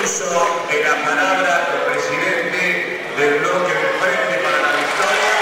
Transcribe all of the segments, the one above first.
uso de la palabra el presidente del bloque del Frente para la Victoria.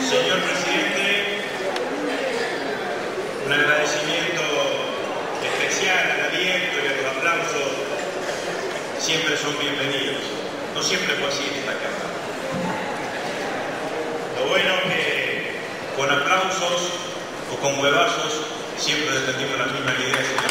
Señor presidente, un agradecimiento especial al aliento y a los aplausos siempre son bienvenidos. No siempre fue así en esta Cámara. Lo bueno es que con aplausos o con huevazos siempre defendimos las mismas ideas, señor.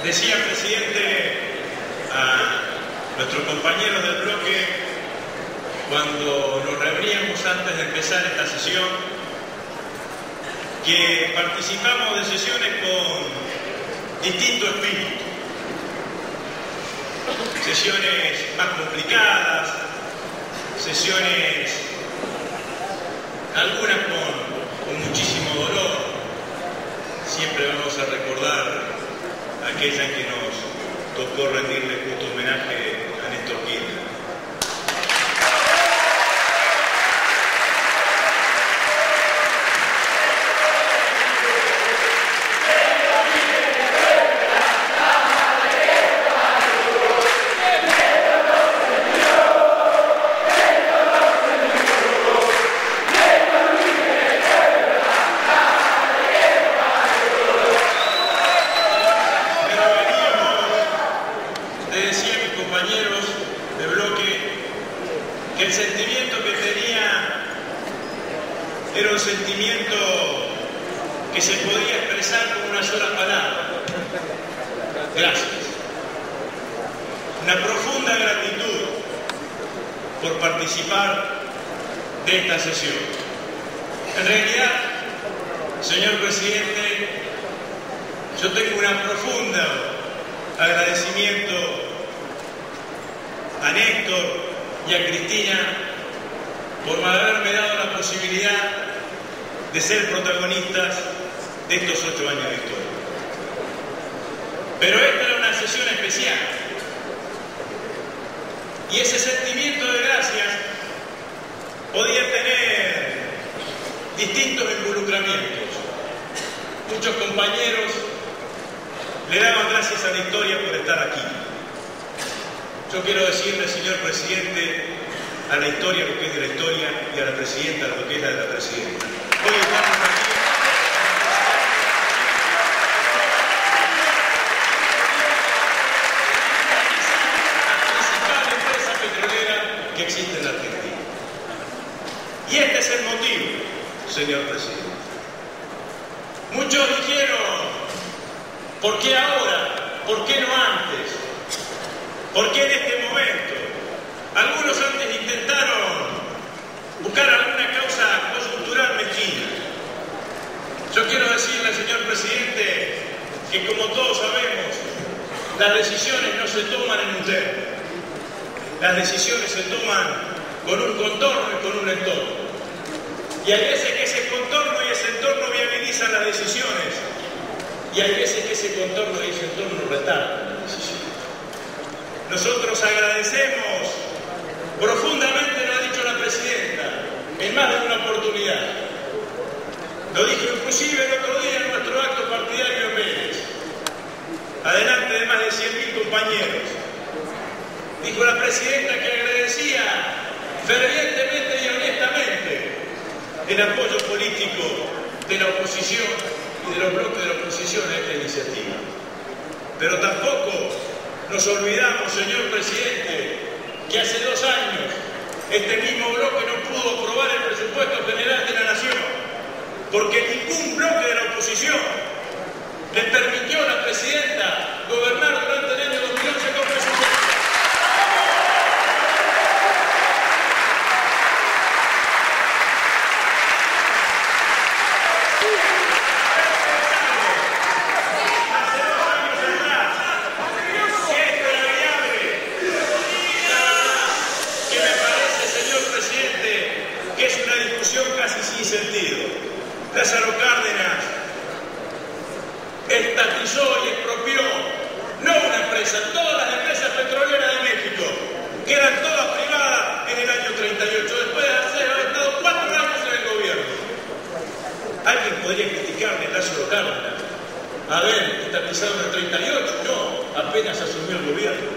Decía, presidente, a nuestros compañeros del bloque, cuando nos reuníamos antes de empezar esta sesión, que participamos de sesiones con distinto espíritu. Sesiones más complicadas, sesiones, algunas con muchísimo dolor. Siempre vamos a recordar aquella que nos tocó rendirle justo homenaje a Néstor Kirchner. Compañeros de bloque, que el sentimiento que tenía era un sentimiento que se podía expresar con una sola palabra: gracias. Una profunda gratitud por participar de esta sesión. En realidad, señor presidente, yo tengo un profundo agradecimiento a Néstor y a Cristina por haberme dado la posibilidad de ser protagonistas de estos 8 años de historia. Pero esta era una sesión especial y ese sentimiento de gracias podía tener distintos involucramientos. Muchos compañeros le daban gracias a la historia por estar aquí. Yo quiero decirle, señor presidente, a la historia lo que es de la historia y a la presidenta lo que es la de la presidenta. Hoy estamos aquí la principal empresa petrolera que existe en la Argentina. Y este es el motivo, señor presidente. Muchos dijeron, ¿por qué ahora? ¿Por qué no antes? ¿Por qué en este momento? Algunos antes intentaron buscar alguna causa coyuntural mezquina. Yo quiero decirle, señor presidente, que como todos sabemos, las decisiones no se toman en un termo. Las decisiones se toman con un contorno y con un entorno. Y hay veces que ese contorno y ese entorno viabilizan las decisiones. Y hay veces que ese contorno y ese entorno retardan las decisiones. nosotros agradecemos profundamente, lo ha dicho la presidenta, en más de una oportunidad. Lo dijo inclusive el otro día en nuestro acto partidario en Vélez, adelante de más de 100.000 compañeros. Dijo la presidenta que agradecía fervientemente y honestamente el apoyo político de la oposición y de los bloques de la oposición a esta iniciativa. Pero tampoco nos olvidamos, señor presidente, que hace 2 años este mismo bloque no pudo aprobar el presupuesto general de la Nación, porque ningún bloque de la oposición le permitió a la presidenta gobernar durante el año 2011 con presupuesto. Casi sin sentido. Lázaro Cárdenas estatizó y expropió no una empresa, todas las empresas petroleras de México, que eran todas privadas en el año 38, después de haber estado 4 años en el gobierno. Alguien podría criticarle a Lázaro Cárdenas haber estatizado en el 38, no, apenas asumió el gobierno.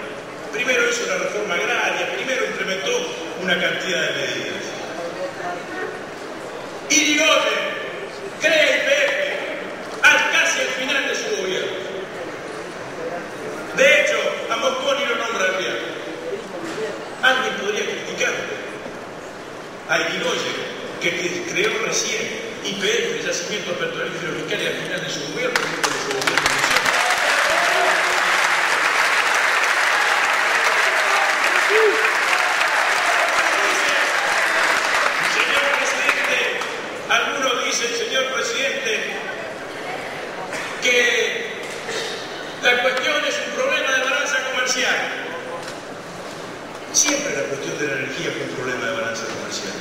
Primero hizo la reforma agraria, primero implementó una cantidad de medidas. Irigoyen crea YPF casi al final de su gobierno. De hecho, a Mosconi lo nombra el viaje. Alguien podría criticarle a Irigoyen, que creó recién YPF, Yacimientos Petrolíferos Fiscales, al final de su gobierno, Algunos dicen, señor presidente, que la cuestión es un problema de balanza comercial. Siempre la cuestión de la energía fue un problema de balanza comercial.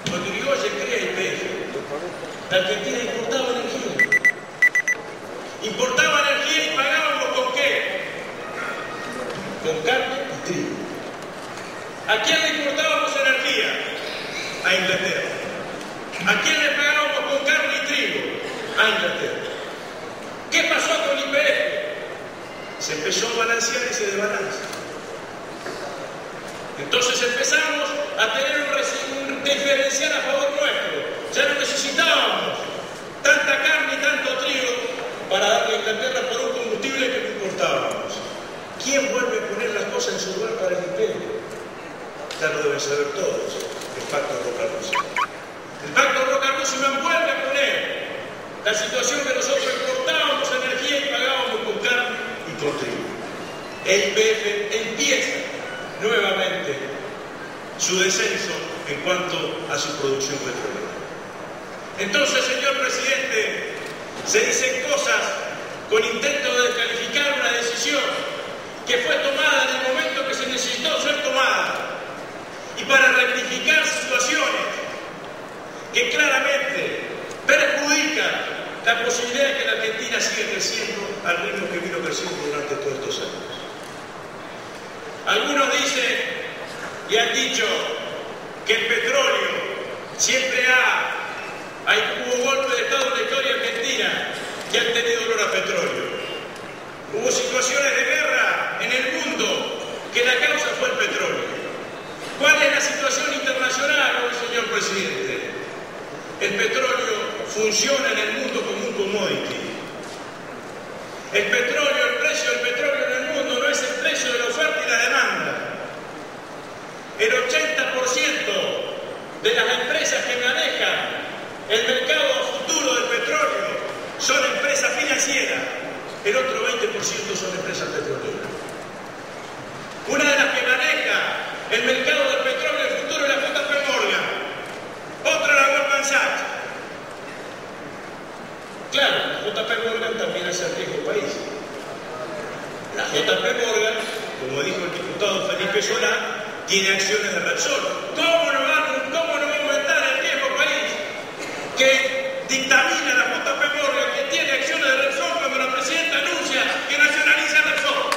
Cuando Irigoyen crea YPF, la Argentina importaba energía. Importaba energía y pagábamos ¿con qué? Con carne y trigo. ¿A quién le importábamos energía? A Inglaterra. ¿A quién le pagábamos con carne y trigo? A Inglaterra. ¿Qué pasó con YPF? Se empezó a balancear ese desbalance. Entonces empezamos a tener un diferencial a favor nuestro. Ya no necesitábamos tanta carne y tanto trigo para darle a Inglaterra por un combustible que no importábamos. ¿Quién vuelve a poner las cosas en su lugar para el imperio? Ya lo deben saber todos, el Pacto Roca-Rossi. El Pacto Roca-Rossi nos vuelve a poner la situación que nosotros importábamos energía y pagábamos con carne y con trigo. El YPF empieza nuevamente su descenso en cuanto a su producción petrolera. Entonces, señor presidente, se dicen cosas con intento de descalificar una decisión que fue tomada en el momento que se necesitó ser tomada y para rectificar situaciones que claramente perjudican la posibilidad de que la Argentina siga creciendo al ritmo que vino creciendo durante todos estos años. Algunos dicen y han dicho que el petróleo siempre hubo golpes de Estado en la historia argentina que han tenido olor a petróleo. Hubo situaciones de guerra en el mundo que la causa fue el petróleo. ¿Cuál es la situación internacional hoy, señor presidente? El petróleo funciona en el mundo como un commodity. El precio del petróleo en el mundo no es el precio de la oferta y la demanda. El 80% de las empresas que manejan el mercado futuro del petróleo son empresas financieras. El otro 20% son empresas petroleras. Una de las que maneja el mercado del petróleo del futuro es la JP Morgan. Otra la Goldman Sachs. Claro, la JP Morgan también hace riesgo país. La JP Morgan, como dijo el diputado Felipe Solá, tiene acciones de Repsol. ¿Cómo no va a aumentar el riesgo país que dictamina la JP Morgan que tiene acciones de Repsol cuando la presidenta anuncia que nacionaliza Repsol?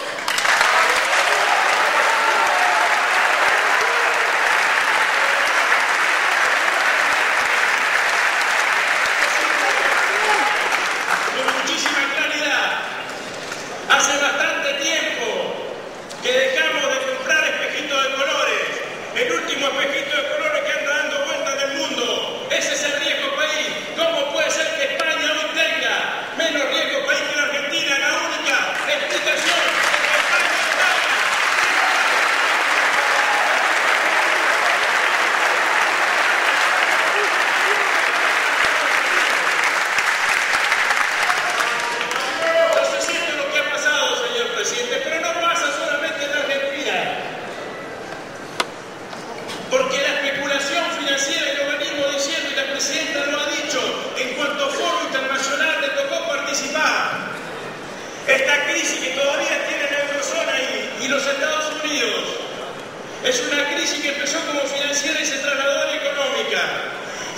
Es una crisis que empezó como financiera y se trasladó a la económica.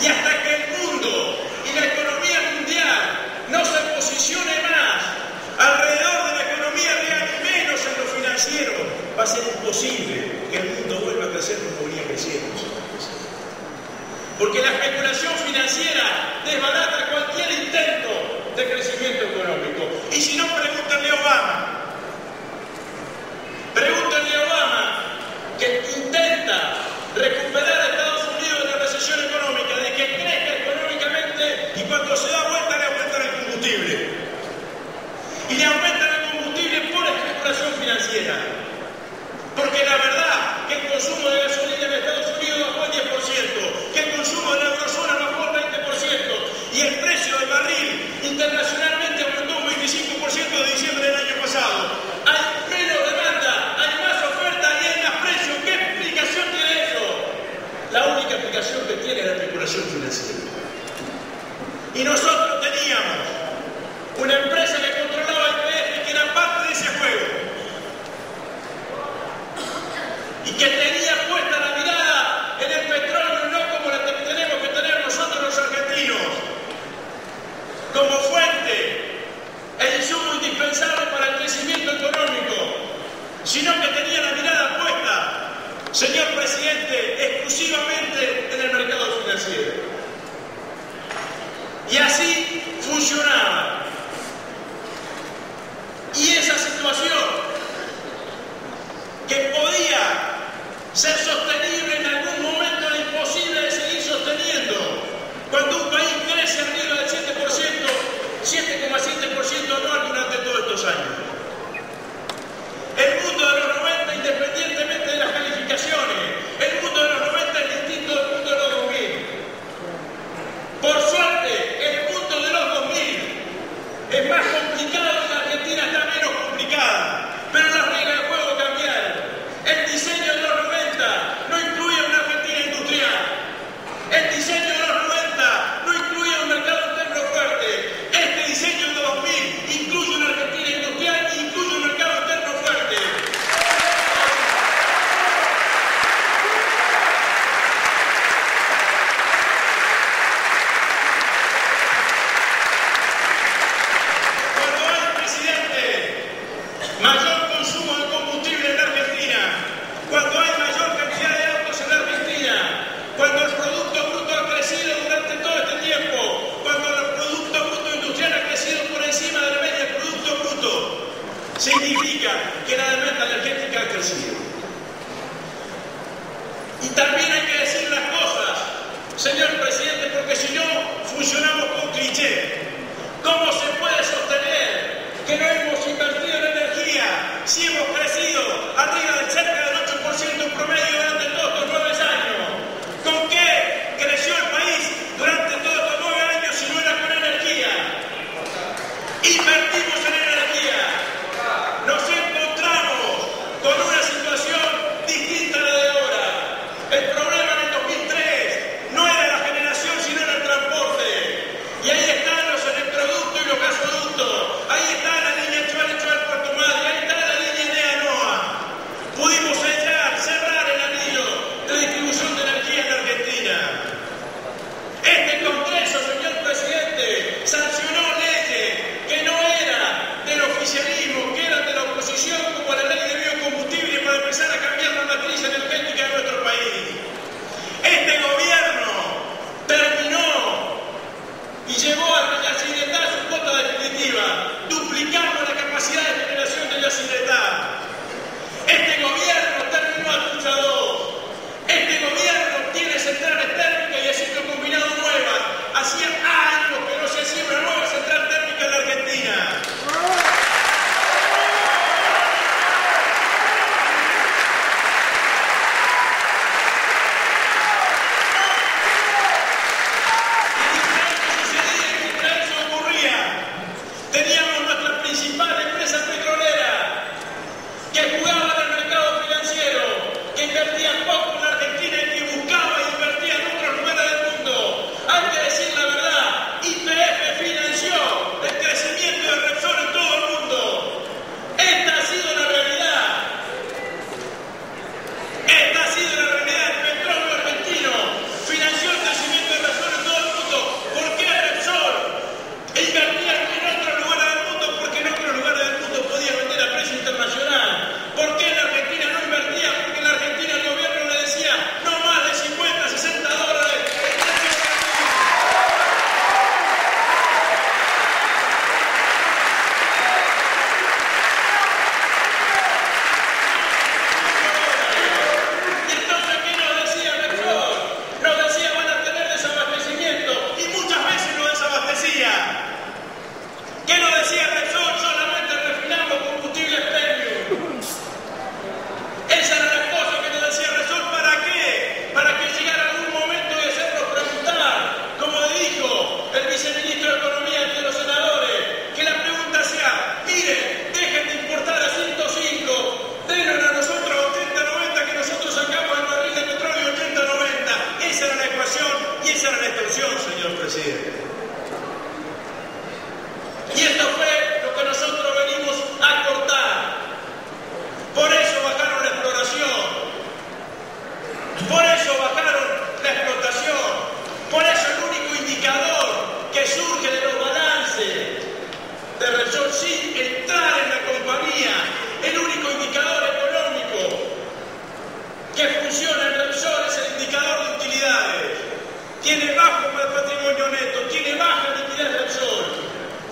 Y hasta que el mundo y la economía mundial no se posicione más alrededor de la economía real y menos en lo financiero, va a ser imposible que el mundo vuelva a crecer como venía creciendo. Porque la especulación financiera desbarata cualquier intento de crecimiento económico. Y si no, pregúntenle a Obama. Pregúntenle a Obama, que intenta recuperar a Estados Unidos de la recesión económica, de que crezca económicamente, y cuando se da vuelta le aumentan el combustible. Y le aumentan el combustible por especulación financiera. Porque la verdad que el consumo de gasolina en Estados Unidos bajó el 10%, que el consumo de la eurozona bajó el 20%, y el precio del barril internacionalmente aumentó un 25% de diciembre del año pasado. Hay menos demanda, hay más oferta y hay más precio. ¿Qué explicación tiene eso? La única explicación que tiene es la especulación financiera. Y nosotros teníamos una empresa que controlaba el IPF, que era parte de ese juego, y que tenía puesta la mirada en el petróleo, no como la que tenemos que tener nosotros los argentinos, como fuente e insumo indispensable para el crecimiento económico, sino que tenía la mirada puesta, señor presidente, exclusivamente en el mercado financiero. Y así funcionaba. Y esa situación, que podía ser sostenible en algún momento, era imposible de seguir sosteniendo. Cuando un país crece arriba del 7%, 7,7% anual durante todos estos años. El mundo de los 90, independientemente de las calificaciones, el mundo de los 90 es distinto del mundo de los 2000. Por suerte, el mundo de los 2000 es más complicado y la Argentina está menos complicada, pero las reglas del juego cambiaron. El diseño de los 90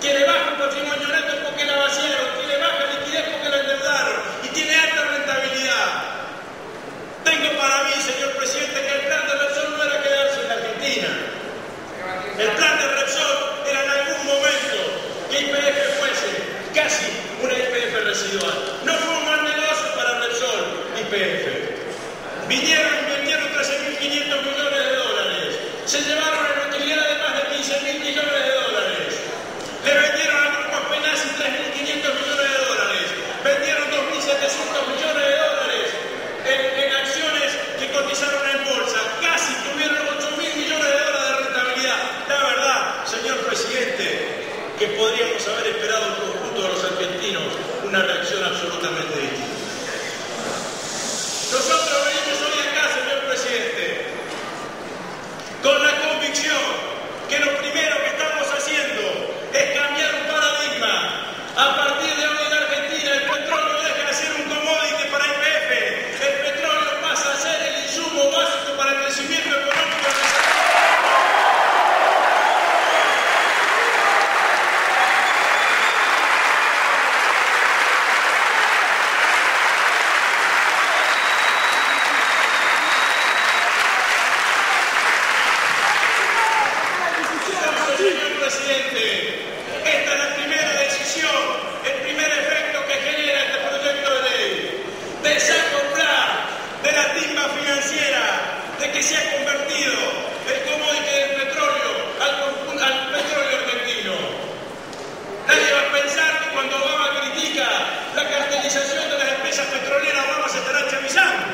tiene bajo patrimonio neto porque la vaciaron, tiene baja liquidez porque la endeudaron y tiene alta rentabilidad. Tengo para mí, señor presidente, que el plan de Repsol no era quedarse en la Argentina. El plan de Repsol era en algún momento que YPF fuese casi una YPF residual. No fue un mal negocio para Repsol, YPF. Vinieron y invirtieron 13.500 millones de dólares. Se llevaron en utilidad de más de 15.000 millones de dólares. Le vendieron al grupo Aspenazi 3.500 millones de dólares. Vendieron 2.700 millones de dólares en acciones que cotizaron en bolsa. Casi tuvieron 8.000 millones de dólares de rentabilidad. La verdad, señor presidente, que podríamos haber esperado el conjunto de los argentinos una reacción absolutamente distinta. Nosotros venimos hoy acá, señor presidente, con la convicción que lo primero que estamos haciendo es cambiar un paradigma. A partir de hoy en Argentina el petróleo deja de ser un commodity para YPF. El petróleo pasa a ser el insumo básico para el crecimiento económico del desarrollo. Señor presidente, esta es la primera decisión, el primer efecto que genera este proyecto de ley. Desacoplar de la timba financiera de que se ha convertido el commodity del petróleo al petróleo argentino. Nadie va a pensar que cuando Obama critica la cartelización de las empresas petroleras, Obama se estará chamizando,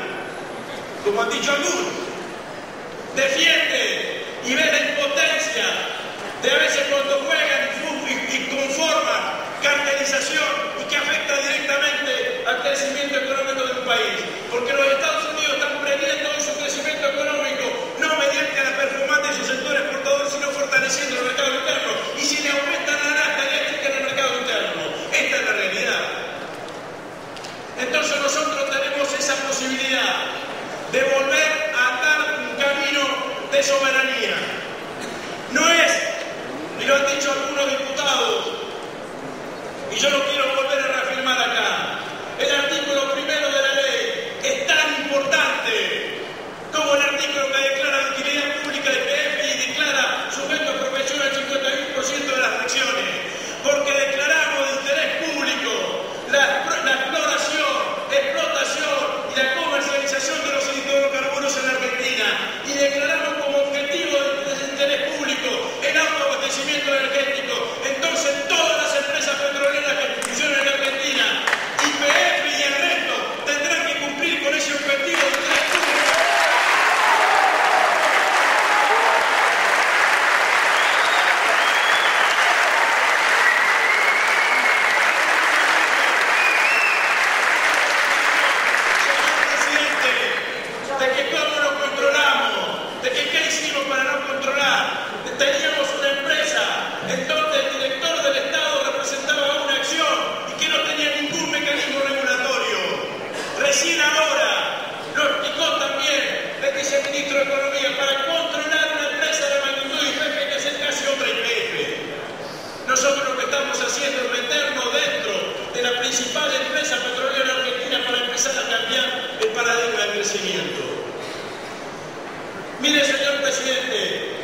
como han dicho algunos. Defiende y ve la impotencia de a veces cuando juegan y conforman cartelización y que afecta directamente al crecimiento económico de un país. Porque los Estados Unidos están previendo su crecimiento económico no mediante la performance de su sector exportador, sino fortaleciendo el mercado interno. Y si le aumentan la nafta eléctrica en el mercado interno, esta es la realidad. Entonces nosotros tenemos esa posibilidad de volver a andar un camino de soberanía. No es, y lo han dicho algunos diputados, y yo lo quiero volver a reafirmar acá, el artículo primero de la ley es tan importante como el artículo que declara la utilidad pública de YPF y declara sujeto a profesión al 51% de las acciones, porque declaramos de interés público la explotación y la comercialización de los hidrocarburos en la Argentina, y declaramos como objetivo de interés público el autoabastecimiento energético. Entonces todas las empresas petroleras que funcionan en la Argentina, YPF y el resto, tendrán que cumplir con ese objetivo de interés público. De que cómo lo controlamos, de que qué hicimos para no controlar. Teníamos una empresa en donde el director del Estado representaba una acción y que no tenía ningún mecanismo regulatorio. Recién ahora lo explicó también el viceministro de Economía, para controlar una empresa de magnitud YPF hay que hacer casi otra YPF. Nosotros lo que estamos haciendo es meternos dentro de la principal empresa petrolera argentina para empezar a cambiar el paradigma del crecimiento. Mire, señor presidente,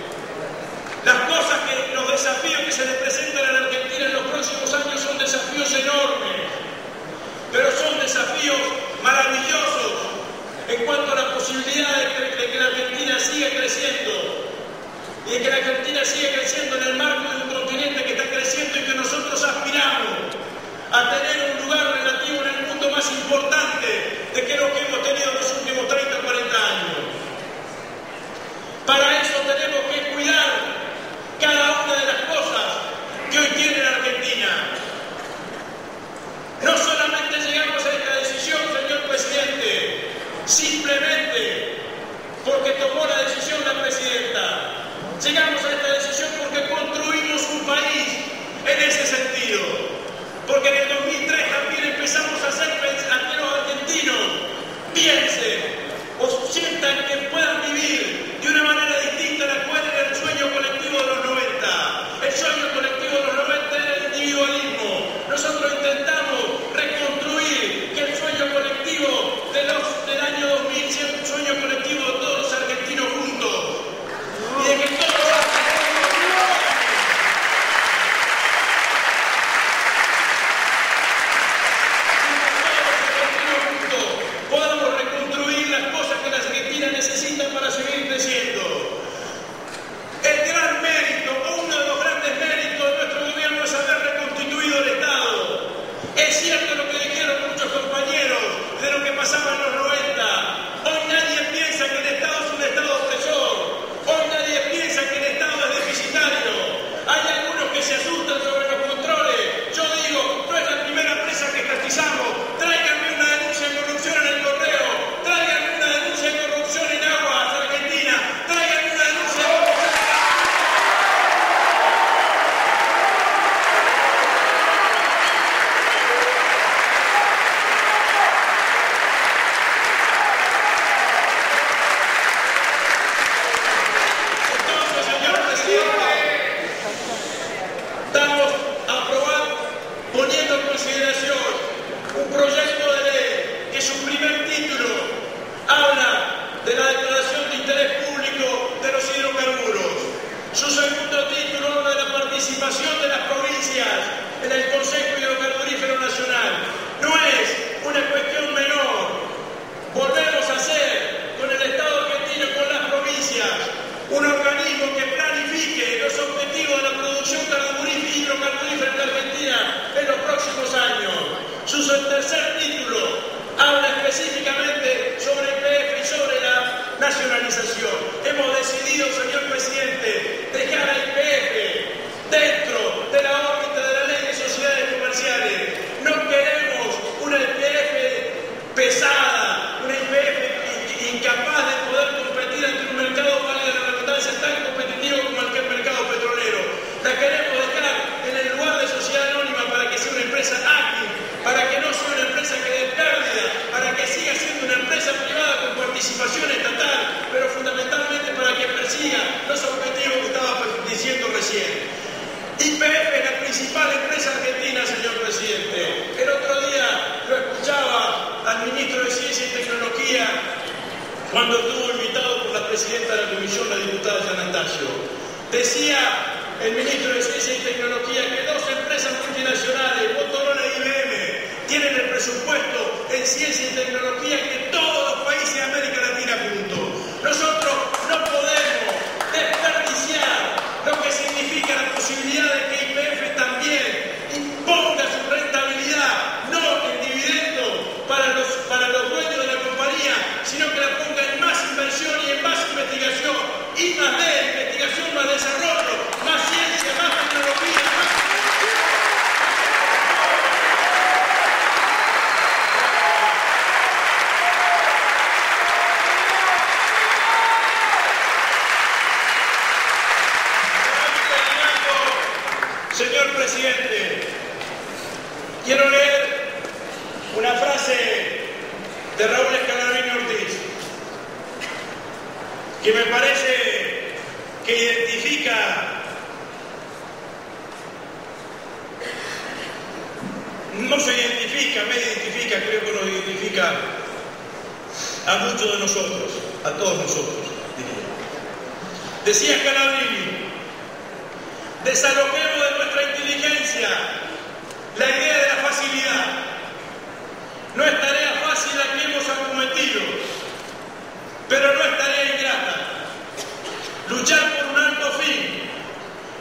los desafíos que se le presentan a la Argentina en los próximos años son desafíos enormes, pero son desafíos maravillosos en cuanto a la posibilidad de que la Argentina siga creciendo y de que la Argentina siga creciendo en el marco de un continente que está creciendo y que nosotros aspiramos a tener un lugar relativo en el mundo más importante de que lo que hemos tenido en los últimos 30 o 40 años. Para eso tenemos que cuidar cada una de las cosas que hoy tiene la Argentina. No solamente llegamos a esta decisión, señor presidente, simplemente porque tomó la decisión la presidenta. Llegamos a esta decisión porque construimos un país en ese sentido. Porque en el 2003 también empezamos a hacer a que los argentinos piensen o sientan que puedan vivir de una manera distinta a la cual era el sueño colectivo de los 90. El sueño colectivo de los 90 era participación estatal, pero fundamentalmente para que persiga los objetivos que estaba diciendo recién. YPF es la principal empresa argentina, señor presidente. El otro día lo escuchaba al ministro de Ciencia y Tecnología cuando estuvo invitado por la presidenta de la Comisión, la diputada Anastasio. Decía el ministro de Ciencia y Tecnología que dos empresas multinacionales, Motorola y IBM, tienen el presupuesto en ciencia y tecnología que todos los países de América Latina juntos. Nosotros no podemos desperdiciar lo que significa la posibilidad de que YPF también imponga su rentabilidad, no en dividendos para los dueños de la compañía, sino que la ponga en más inversión y en más investigación, y más de investigación, más desarrollo, más ciencia, más tecnología, más... Señor presidente, quiero leer una frase de Raúl Scalabrini Ortiz que me parece que identifica, no se identifica, me identifica, creo que nos identifica a muchos de nosotros, a todos nosotros, diría. Decía Scalabrini: desaloquemos de nuestra inteligencia la idea de la facilidad. No es tarea fácil la que hemos acometido, pero no es tarea ingrata. Luchar por un alto fin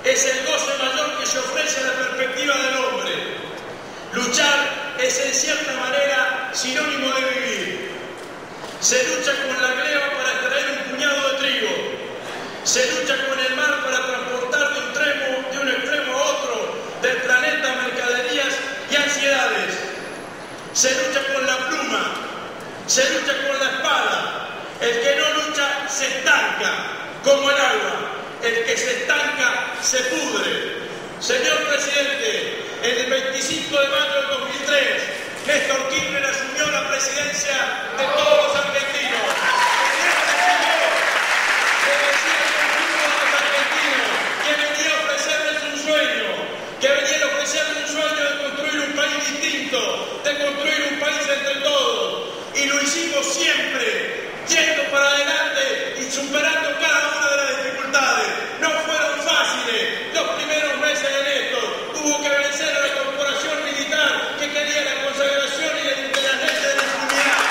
es el goce mayor que se ofrece a la perspectiva del hombre. Luchar es en cierta manera sinónimo de vivir. Se lucha con la greva para extraer un puñado de trigo. Se lucha con el mar para transportar de un extremo a otro del planeta mercaderías y ansiedades. Se lucha con la pluma, se lucha con la espada. El que no lucha se estanca, como el agua. El que se estanca se pudre. Señor presidente, el 25 de mayo del 2003, Néstor Kirchner asumió la presidencia de todos los argentinos. Que venía a ofrecerle un sueño de construir un país distinto, de construir un país entre todos. Y lo hicimos siempre, yendo para adelante y superando cada una de las dificultades. No fueron fáciles los primeros meses de Néstor. Hubo que vencer a la corporación militar que quería la consagración y las leyes de la impunidad.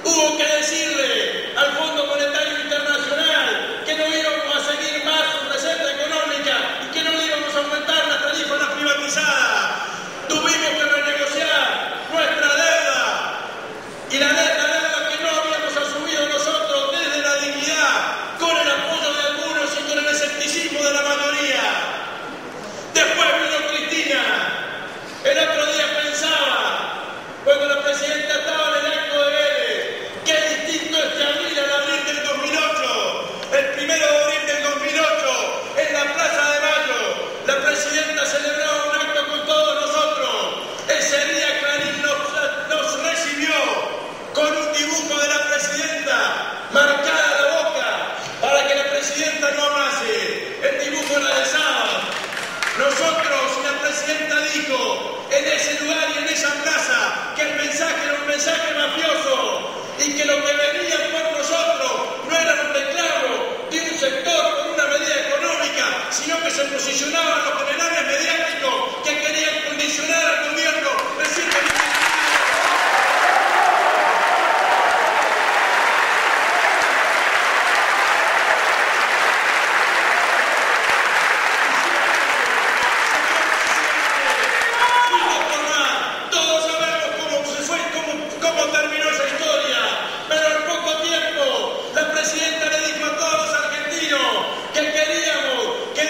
Hubo que decirle al Fondo Monetario Internacional que no íbamos a seguir más su receta económica y que no íbamos a aumentar las tarifas las privatizadas. Tuvimos que renegociar nuestra deuda y la deuda que no habíamos asumido nosotros desde la dignidad, con el apoyo de algunos y con el escepticismo de la mayoría. Después vino Cristina. El otro día pensaba, cuando la presidenta estaba en el acto de Vélez, qué distinto este abril al abril del 2008. El 1 de abril del 2008, en la Plaza de Mayo, la presidenta celebraba un acto con todos nosotros. Ese día Clarín nos recibió con un dibujo de la presidenta marcada la boca para que la presidenta no amase. El dibujo era de sábado. Nosotros, la presidenta dijo en ese lugar y en esa plaza que el mensaje era un mensaje mafioso y que lo que venía por nosotros no era un reclamo de un sector por una medida económica, sino que se posicionaban los generales mediáticos que querían condicionar al gobierno recientemente. Todos sabemos cómo terminó esa historia, pero en poco tiempo la presidenta le dijo a todos los argentinos que queríamos que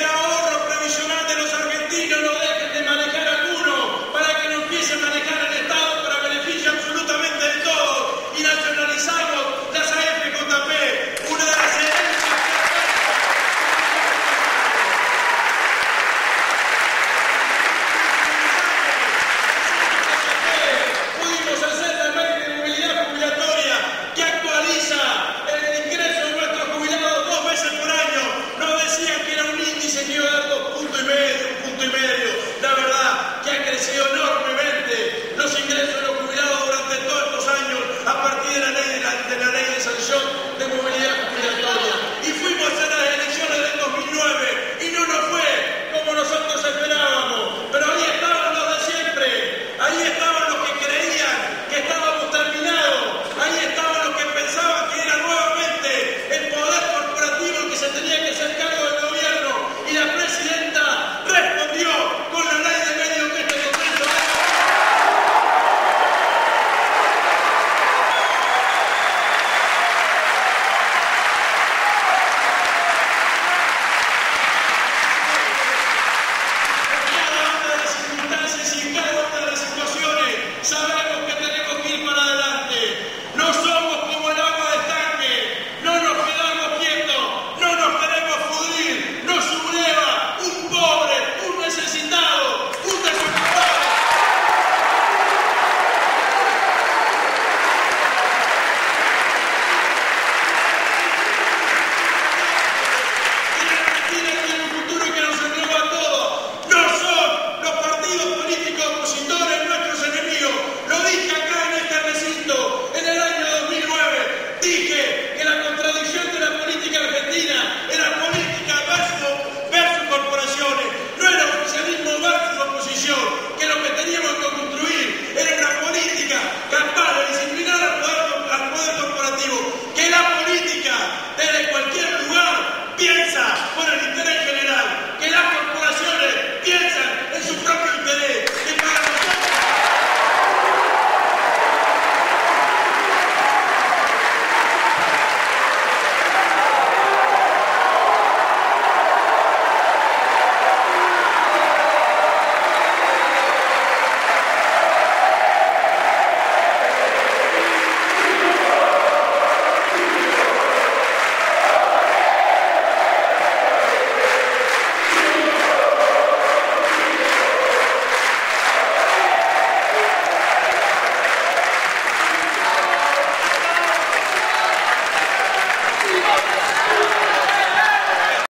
deseo no